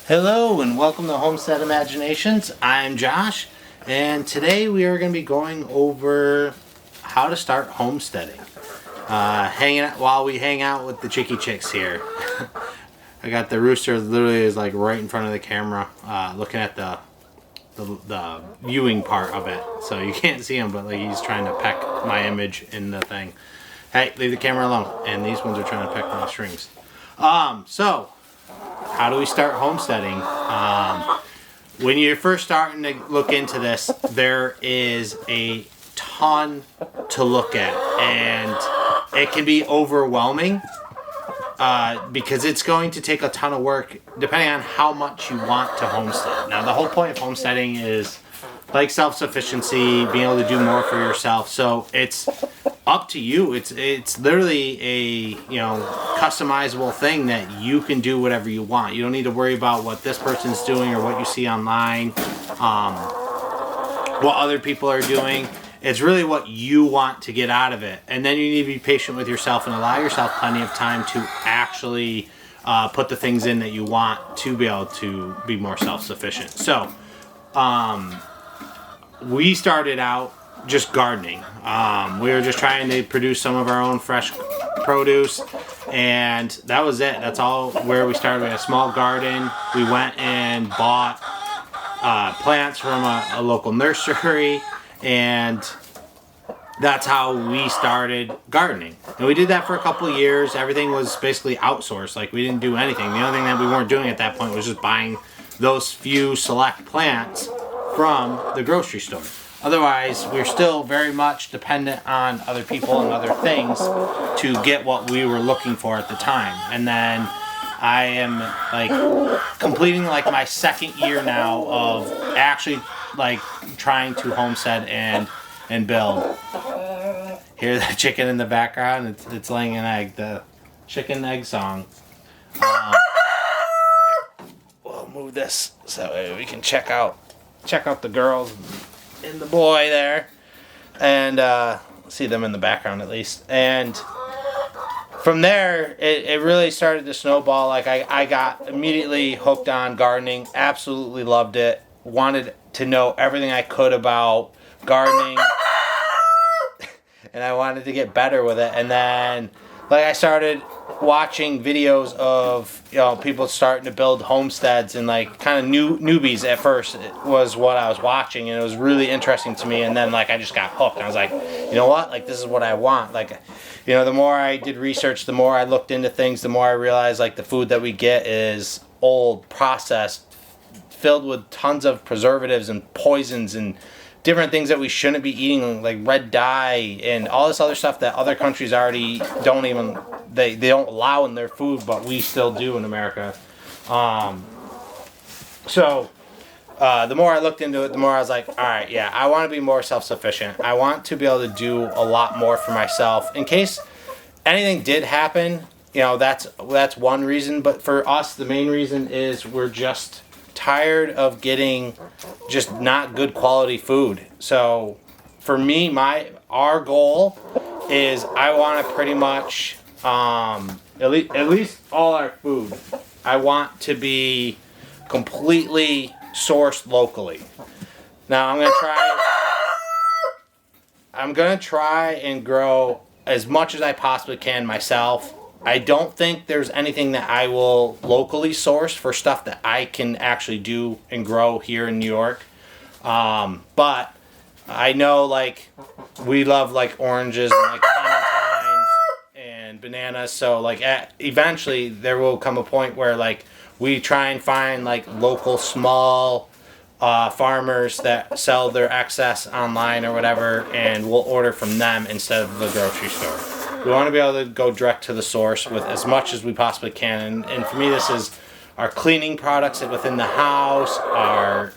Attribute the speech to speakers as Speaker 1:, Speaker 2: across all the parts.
Speaker 1: Hello and welcome to Homestead Imaginations. I'm Josh, and today we are going to be going over how to start homesteading. Hanging out while we hang out with the chickie chicks here. I got the rooster literally is like right in front of the camera, looking at the viewing part of it, so you can't see him, but like he's trying to peck my image in the thing. Hey, leave the camera alone. And these ones are trying to peck my strings. So how do we start homesteading? When you're first starting to look into this, there is a ton to look at, and it can be overwhelming because it's going to take a ton of work depending on how much you want to homestead. Now, the whole point of homesteading is like self-sufficiency, being able to do more for yourself. So it's up to you. It's literally a customizable thing that you can do whatever you want. You don't need to worry about what this person's doing or what you see online, what other people are doing. It's really what you want to get out of it, and then you need to be patient with yourself and allow yourself plenty of time to actually put the things in that you want to be able to be more self-sufficient. So we started out just gardening. We were just trying to produce some of our own fresh produce, and that was it. That's all where we started. We had a small garden. We went and bought plants from a local nursery, and that's how we started gardening. And we did that for a couple of years. Everything was basically outsourced. Like, we didn't do anything. The only thing that we weren't doing at that point was just buying those few select plants from the grocery store. Otherwise, we're still very much dependent on other people and other things to get what we were looking for at the time. And then I am like completing like my second year now of actually like trying to homestead and build. Hear the chicken in the background? It's laying an egg. The chicken egg song. We'll move this so we can check out the girls and the boy there, and see them in the background at least. And from there, it really started to snowball. Like, I got immediately hooked on gardening, absolutely loved it, wanted to know everything I could about gardening, and I wanted to get better with it. And then I started watching videos of people starting to build homesteads, and like kind of newbies at first was what I was watching, and it was really interesting to me. And then I just got hooked. I was like, you know what, this is what I want. The more I did research, the more I looked into things, the more I realized the food that we get is old, processed, filled with tons of preservatives and poisons and different things that we shouldn't be eating, like red dye and all this other stuff that other countries already don't even they don't allow in their food, but we still do in America. So the more I looked into it, the more I was like, all right, yeah, I want to be more self-sufficient. I want to be able to do a lot more for myself in case anything did happen. That's one reason, but for us, the main reason is we're just tired of getting just not good quality food. So for me, our goal is I want to pretty much at least all our food, I want to be completely sourced locally. Now I'm gonna try and grow as much as I possibly can myself. I don't think there's anything that I will locally source for stuff that I can actually do and grow here in New York. But I know we love oranges and clementines and bananas. So eventually there will come a point where we try and find local small farmers that sell their excess online or whatever, and we'll order from them instead of the grocery store. We want to be able to go direct to the source with as much as we possibly can. And for me, this is our cleaning products within the house, our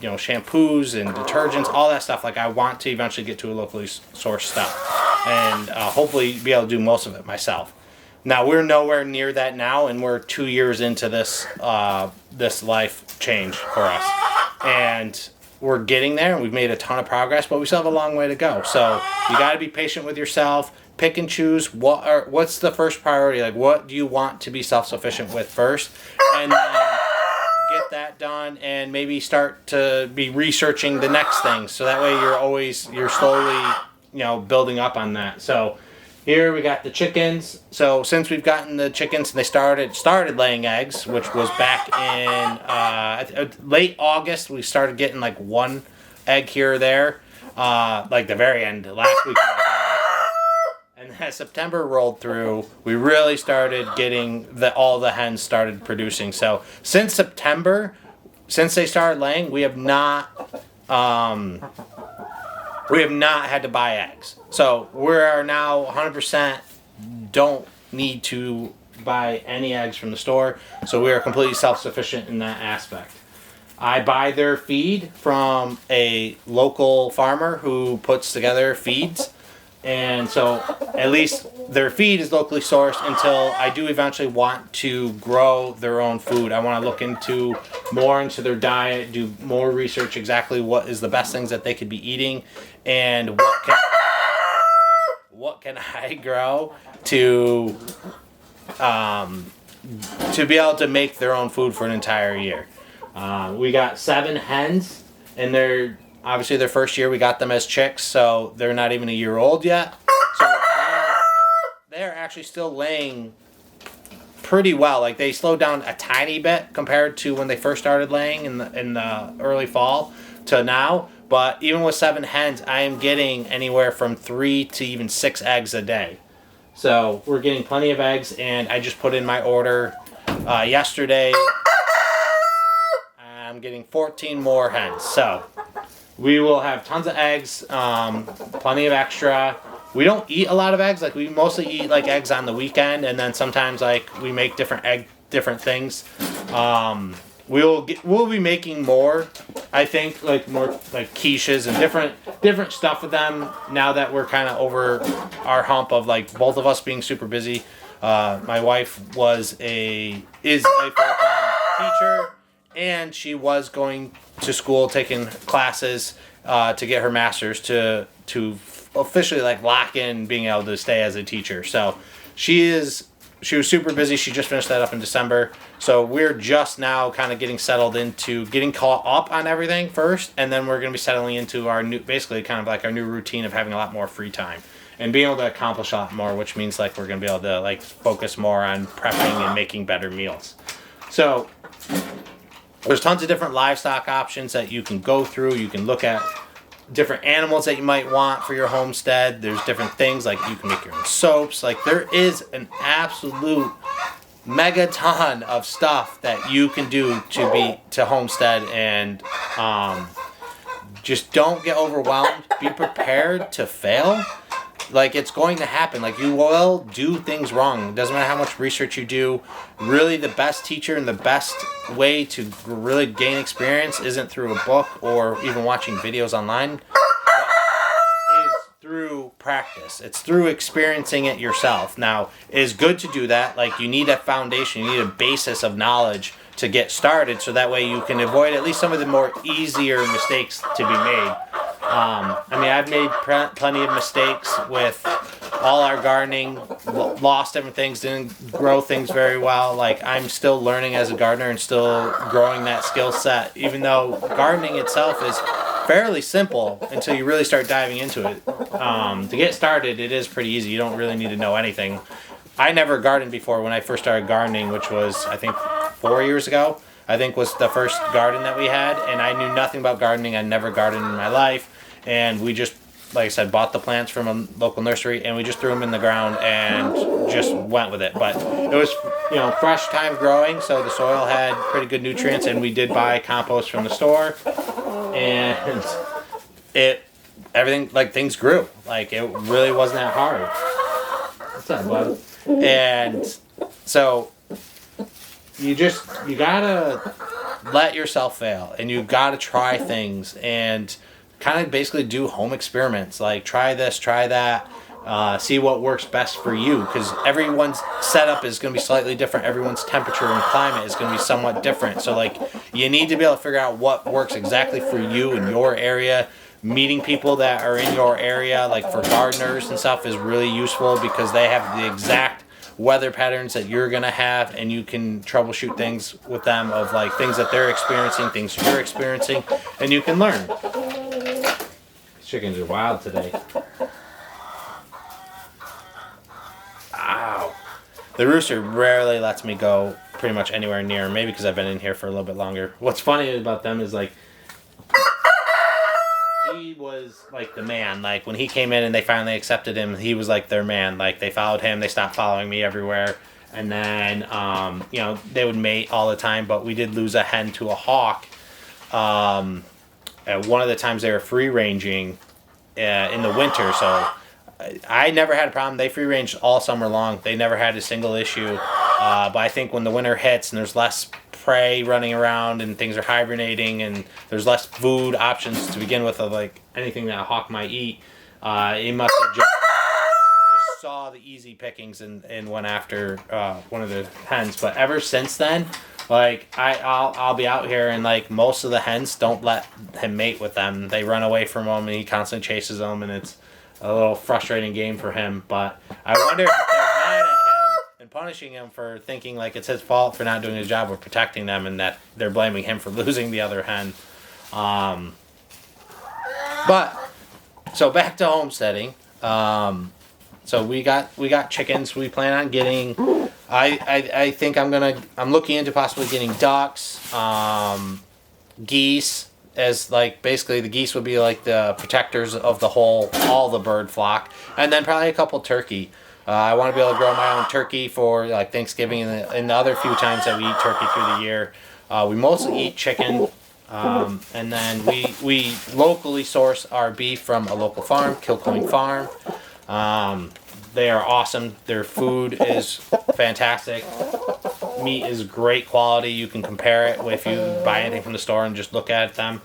Speaker 1: shampoos and detergents, all that stuff. I want to eventually get to a locally sourced stuff and hopefully be able to do most of it myself. Now, we're nowhere near that now, and we're 2 years into this life change for us. And we're getting there, and we've made a ton of progress, but we still have a long way to go. So you got to be patient with yourself. Pick and choose what's the first priority. What do you want to be self-sufficient with first, and then get that done and maybe start to be researching the next thing. So that way you're slowly, building up on that. So here we got the chickens. So since we've gotten the chickens and they started laying eggs, which was back in late August, we started getting like one egg here or there, like the very end last week. And as September rolled through, we really started getting all the hens started producing. So since September, since they started laying, we have not had to buy eggs. So we are now 100% don't need to buy any eggs from the store. So we are completely self-sufficient in that aspect. I buy their feed from a local farmer who puts together feeds. And so at least their feed is locally sourced until I do eventually want to grow their own food. I want to look more into their diet, do more research exactly what is the best things that they could be eating and what can I grow to be able to make their own food for an entire year. We got 7 hens, and obviously their first year we got them as chicks, so they're not even a year old yet. So they're actually still laying pretty well. Like they slowed down a tiny bit compared to when they first started laying in the early fall to now. But even with 7 hens, I am getting anywhere from 3 to even 6 eggs a day. So we're getting plenty of eggs, and I just put in my order yesterday. I'm getting 14 more hens. So we will have tons of eggs, plenty of extra. We don't eat a lot of eggs. Like we mostly eat like eggs on the weekend, and then sometimes like we make different things. We'll be making more. I think like more like quiches and different stuff with them now that we're kind of over our hump of like both of us being super busy. My wife is a full-time teacher. And she was going to school, taking classes to get her master's to officially like lock in being able to stay as a teacher. So she was super busy. She just finished that up in December. So we're just now kind of getting settled into getting caught up on everything first, and then we're going to be settling into our new, basically kind of like our new routine of having a lot more free time and being able to accomplish a lot more, which means like we're going to be able to like focus more on prepping and making better meals. So there's tons of different livestock options that you can go through. You can look at different animals that you might want for your homestead. There's different things like you can make your own soaps. Like there is an absolute mega ton of stuff that you can do to homestead, and just don't get overwhelmed. Be prepared to fail. Like it's going to happen. Like you will do things wrong. It doesn't matter how much research you do. Really, the best teacher and the best way to really gain experience isn't through a book or even watching videos online. It is through practice. It's through experiencing it yourself. Now, it is good to do that. Like you need a foundation. You need a basis of knowledge to get started, so that way you can avoid at least some of the more easier mistakes to be made. I've made plenty of mistakes with all our gardening, lost different things, didn't grow things very well. Like I'm still learning as a gardener and still growing that skill set, even though gardening itself is fairly simple until you really start diving into it. To get started, it is pretty easy. You don't really need to know anything. I never gardened before when I first started gardening, which was, I think, 4 years ago. I think was the first garden that we had, and I knew nothing about gardening. I never gardened in my life, and we just, like I said, bought the plants from a local nursery, and we just threw them in the ground and just went with it. But it was, fresh time growing, so the soil had pretty good nutrients, and we did buy compost from the store, and things grew. Like it really wasn't that hard. What's up, bud? And so you gotta let yourself fail, and you gotta try things and kind of basically do home experiments. Like try this, try that, see what works best for you, because everyone's setup is going to be slightly different. Everyone's temperature and climate is going to be somewhat different. So like you need to be able to figure out what works exactly for you in your area. Meeting people that are in your area, like for gardeners and stuff, is really useful because they have the exact weather patterns that you're gonna have, and you can troubleshoot things with them of like things that they're experiencing, things you're experiencing, and you can learn. These chickens are wild today. Ow. The rooster rarely lets me go pretty much anywhere near him, maybe because I've been in here for a little bit longer. What's funny about them is like, he was like the man. Like when he came in and they finally accepted him, he was like their man. Like they followed him, they stopped following me everywhere. And then, you know, they would mate all the time, but we did lose a hen to a hawk. One of the times they were free ranging in the winter, so I never had a problem. They free ranged all summer long. They never had a single issue. But I think when the winter hits and there's less prey running around and things are hibernating and there's less food options to begin with of like anything that a hawk might eat, he must have just saw the easy pickings and went after one of the hens. But ever since then, like I'll be out here and like most of the hens don't let him mate with them. They run away from him and he constantly chases them, and it's a little frustrating game for him. But I wonder if they're mad at him and punishing him for thinking like it's his fault for not doing his job of protecting them, and that they're blaming him for losing the other hen. But so back to homesteading. So we got chickens. We plan on getting. I think I'm looking into possibly getting ducks, geese. As like basically the geese would be like the protectors of all the bird flock, and then probably a couple turkey. I want to be able to grow my own turkey for like Thanksgiving and the other few times that we eat turkey through the year. We mostly eat chicken, and then we locally source our beef from a local farm, Kilcoyne Farm. They are awesome. Their food is fantastic. Meat is great quality. You can compare it if you buy anything from the store and just look at them.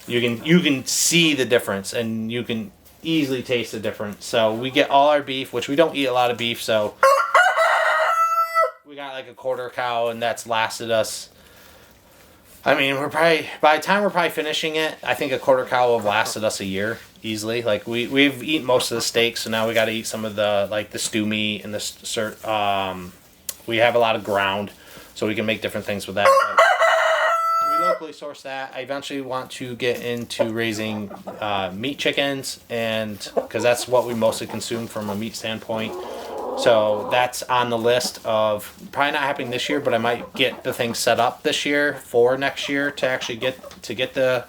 Speaker 1: You can see the difference, and you can easily taste the difference. So we get all our beef, which we don't eat a lot of beef, so we got like a quarter cow, and that's lasted us. I mean, by the time we're probably finishing it, I think a quarter cow will have lasted us a year easily. Like we've eaten most of the steaks, so now we got to eat some of the like the stew meat and we have a lot of ground, so we can make different things with that. But we locally source that. I eventually want to get into raising meat chickens, and because that's what we mostly consume from a meat standpoint. So that's on the list of probably not happening this year, but I might get the thing set up this year for next year to actually get the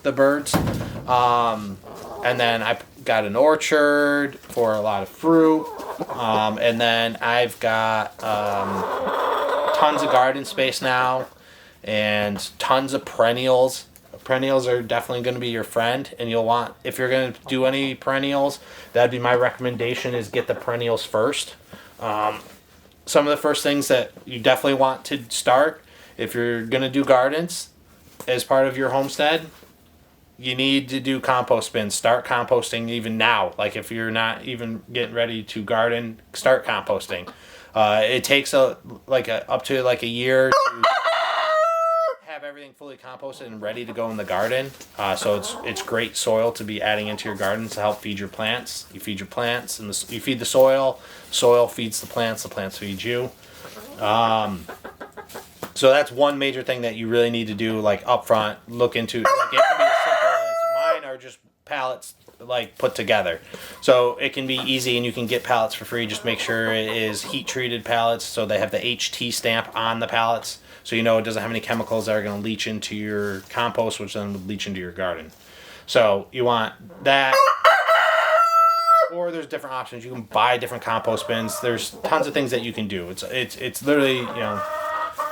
Speaker 1: birds. And then I've got an orchard for a lot of fruit. And then I've got tons of garden space now and tons of perennials. Perennials are definitely going to be your friend, and you'll want, if you're going to do any perennials, that'd be my recommendation, is get the perennials first. Some of the first things that you definitely want to start if you're going to do gardens as part of your homestead, you need to do compost bins. Start composting even now. Like if you're not even getting ready to garden, start composting. It takes up to a year to have everything fully composted and ready to go in the garden. So it's great soil to be adding into your gardens to help feed your plants. You feed your plants, and you feed the soil. Soil feeds the plants feed you. So that's one major thing that you really need to do, like up front. Look into, like, it can be as simple as mine are just pallets like put together. So it can be easy, and you can get pallets for free. Just make sure it is heat treated pallets, so they have the HT stamp on the pallets, so you know it doesn't have any chemicals that are going to leach into your compost, which then would leach into your garden. So you want that. Or there's different options. You can buy different compost bins. There's tons of things that you can do. It's literally,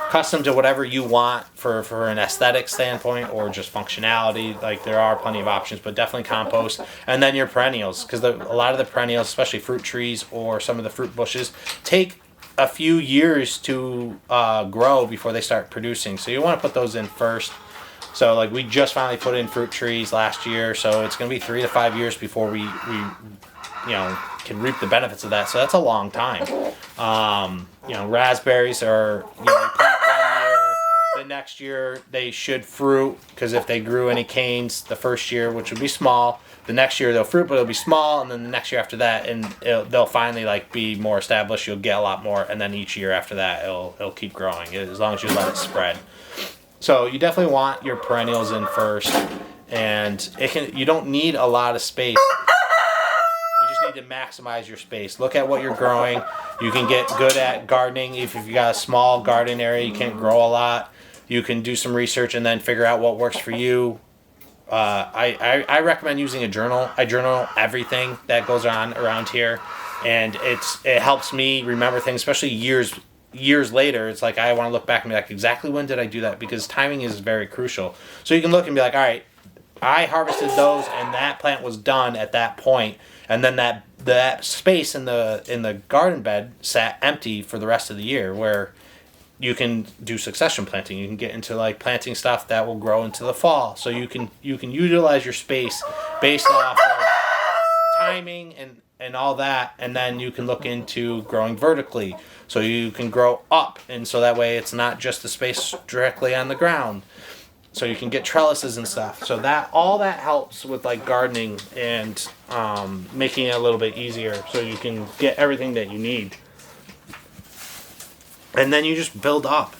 Speaker 1: custom to whatever you want for an aesthetic standpoint or just functionality. Like there are plenty of options, but definitely compost. And then your perennials, because a lot of the perennials, especially fruit trees or some of the fruit bushes, take a few years to grow before they start producing. So you want to put those in first. So like we just finally put in fruit trees last year, so it's going to be 3 to 5 years before we can reap the benefits of that. So that's a long time. Raspberries are, you plant 1 year, the next year they should fruit, because if they grew any canes the first year, which would be small, the next year they'll fruit, but it'll be small, and then the next year after that, and they'll finally like be more established. You'll get a lot more, and then each year after that, it'll keep growing as long as you let it spread. So you definitely want your perennials in first, and you don't need a lot of space. You just need to maximize your space. Look at what you're growing. You can get good at gardening. If you got a small garden area, you can't grow a lot. You can do some research and then figure out what works for you. I recommend using a journal. I journal everything that goes on around here, and it helps me remember things, especially years later. It's like I want to look back and be like, exactly when did I do that? Because timing is very crucial. So you can look and be like, all right, I harvested those, and that plant was done at that point, and then that space in the garden bed sat empty for the rest of the year, where you can do succession planting. You can get into like planting stuff that will grow into the fall. So you can utilize your space based off of timing and all that, and then you can look into growing vertically. So you can grow up, and so that way it's not just the space directly on the ground. So you can get trellises and stuff. So all that helps with like gardening and making it a little bit easier, so you can get everything that you need. And then you just build up.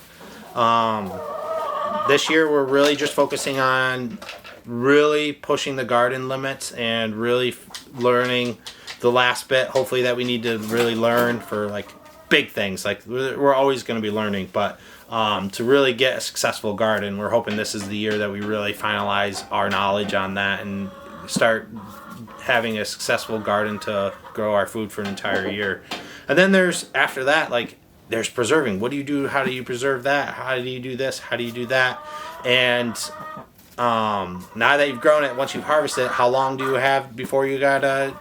Speaker 1: This year we're really just focusing on really pushing the garden limits and really learning the last bit, hopefully, that we need to really learn for like big things. Like we're always going to be learning, but to really get a successful garden, we're hoping this is the year that we really finalize our knowledge on that and start having a successful garden to grow our food for an entire year. And then after that, like, there's preserving. What do you do? How do you preserve that? How do you do this? How do you do that? And now that you've grown it, once you've harvested it, how long do you have before you gotta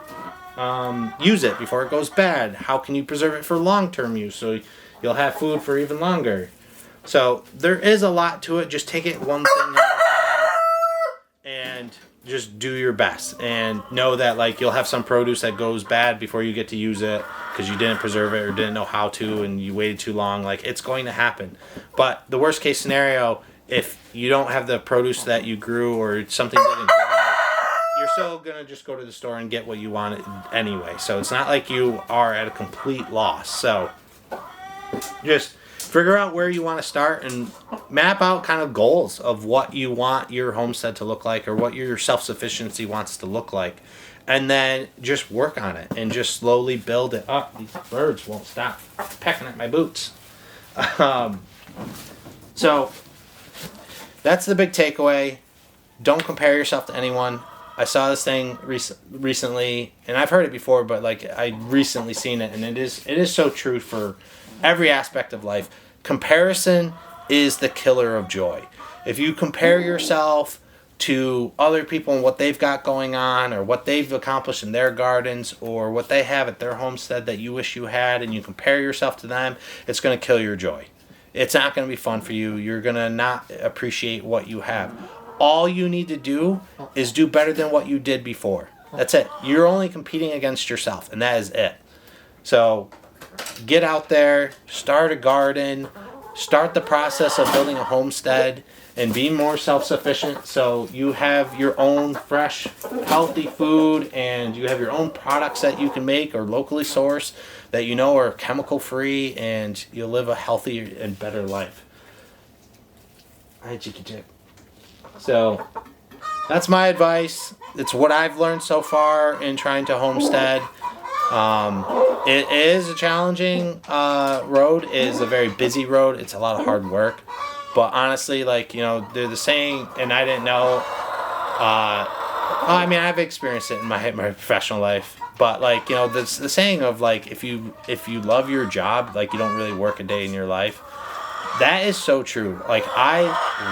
Speaker 1: use it, before it goes bad? How can you preserve it for long-term use so you'll have food for even longer? So there is a lot to it. Just take it one thing at a time and just do your best, and know that like you'll have some produce that goes bad before you get to use it because you didn't preserve it or didn't know how to, and you waited too long. Like, it's going to happen. But the worst case scenario, if you don't have the produce that you grew or something didn't grow, you're still gonna just go to the store and get what you want anyway. So it's not like you are at a complete loss. So just figure out where you want to start and map out kind of goals of what you want your homestead to look like, or what your self-sufficiency wants to look like. And then just work on it and just slowly build it up. These birds won't stop pecking at my boots. So that's the big takeaway. Don't compare yourself to anyone. I saw this thing recently, and I've heard it before, but like I recently seen it, and it is so true for every aspect of life. Comparison is the killer of joy. If you compare yourself to other people and what they've got going on, or what they've accomplished in their gardens, or what they have at their homestead that you wish you had, and you compare yourself to them, it's going to kill your joy. It's not going to be fun for you. You're going to not appreciate what you have. All you need to do is do better than what you did before. That's it. You're only competing against yourself, and that is it. So get out there, start a garden, start the process of building a homestead, and be more self-sufficient, so you have your own fresh, healthy food, and you have your own products that you can make or locally source that you know are chemical-free, and you'll live a healthier and better life. Hi, Chicky Chick. So that's my advice. It's what I've learned so far in trying to homestead. It is a challenging road. It is a very busy road. It's a lot of hard work. But honestly, like, you know, they're the saying, and I didn't know. I mean, I've experienced it in my professional life. But like, you know, the saying of like, if you love your job, like, you don't really work a day in your life. That is so true. Like, I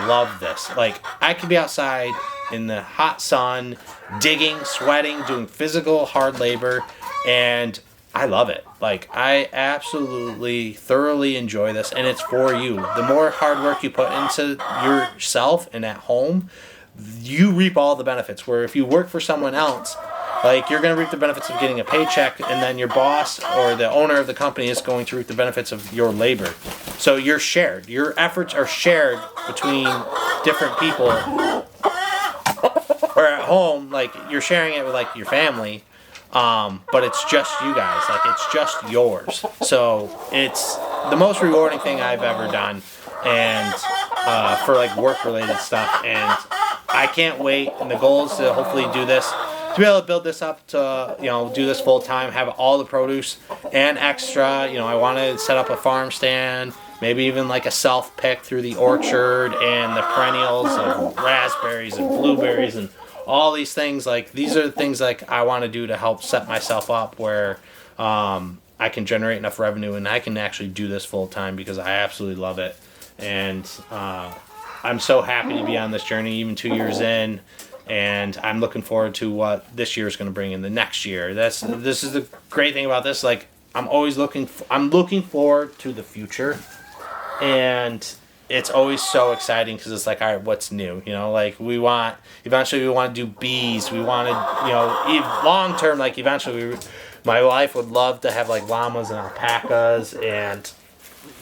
Speaker 1: love this. Like, I could be outside in the hot sun, digging, sweating, doing physical hard labor, and I love it. Like, I absolutely thoroughly enjoy this, and it's for you. The more hard work you put into yourself and at home, you reap all the benefits. Where if you work for someone else, Like, you're going to reap the benefits of getting a paycheck, and then your boss or the owner of the company is going to reap the benefits of your labor. So you're shared. Your efforts are shared between different people. Or at home, like, you're sharing it with, like, your family, but it's just you guys. Like, it's just yours. So it's the most rewarding thing I've ever done, and for, like, work-related stuff. And I can't wait. And the goal is to hopefully do this, to be able to build this up to, you know, do this full time, have all the produce and extra. You know, I want to set up a farm stand, maybe even like a self-pick through the orchard and the perennials of raspberries and blueberries and all these things. Like, these are the things like I want to do to help set myself up where I can generate enough revenue and I can actually do this full time, because I absolutely love it. And I'm so happy to be on this journey, even 2 years in. And I'm looking forward to what this year is going to bring in the next year. This is the great thing about this. Like, I'm looking forward to the future, and it's always so exciting because it's like, all right, what's new? You know, like, eventually we want to do bees. We want to, you know, long term, like, eventually my wife would love to have like llamas and alpacas and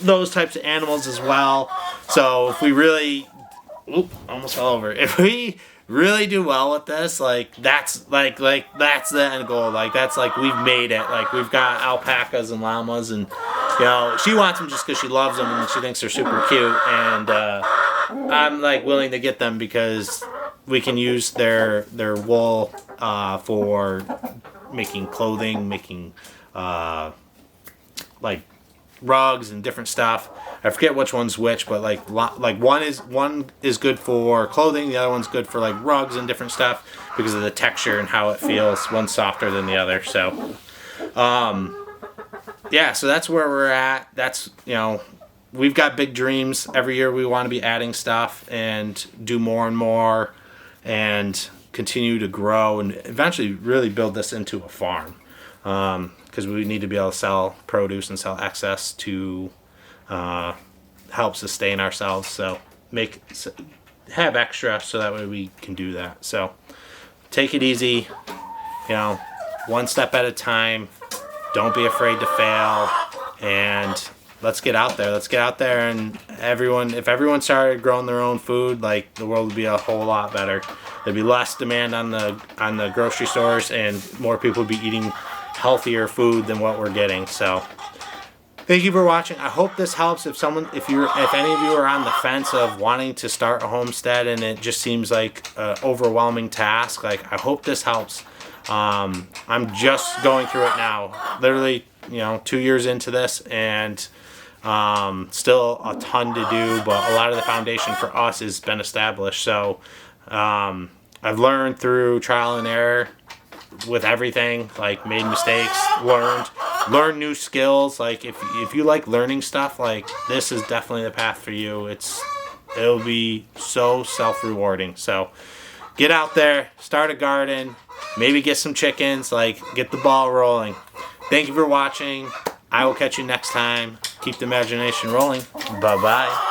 Speaker 1: those types of animals as well. So if we really, almost fell over. If we really do well with this, like, that's that's the end goal. Like, that's like, we've made it. Like, we've got alpacas and llamas, and, you know, she wants them just because she loves them and she thinks they're super cute. And I'm like willing to get them because we can use their wool for making clothing, making like rugs and different stuff. I forget which one's which, but like one is good for clothing, the other one's good for like rugs and different stuff because of the texture and how it feels. One's softer than the other. So yeah, so that's where we're at. That's, you know, we've got big dreams. Every year we want to be adding stuff and do more and more and continue to grow and eventually really build this into a farm. Because we need to be able to sell produce and sell excess to help sustain ourselves. So have extra so that way we can do that. So take it easy, you know, one step at a time. Don't be afraid to fail, and let's get out there. Let's get out there, and if everyone started growing their own food, like, the world would be a whole lot better. There'd be less demand on the grocery stores, and more people would be eating healthier food than what we're getting. So thank you for watching. I hope this helps. If any of you are on the fence of wanting to start a homestead and it just seems like an overwhelming task, like, I hope this helps. I'm just going through it now, literally, you know, 2 years into this, and still a ton to do, but a lot of the foundation for us has been established. So I've learned through trial and error with everything, like, made mistakes, learned new skills. Like, if you like learning stuff, like, this is definitely the path for you. It'll be so self-rewarding. So get out there, start a garden, maybe get some chickens, like, get the ball rolling. Thank you for watching. I will catch you next time. Keep the imagination rolling. Bye-bye.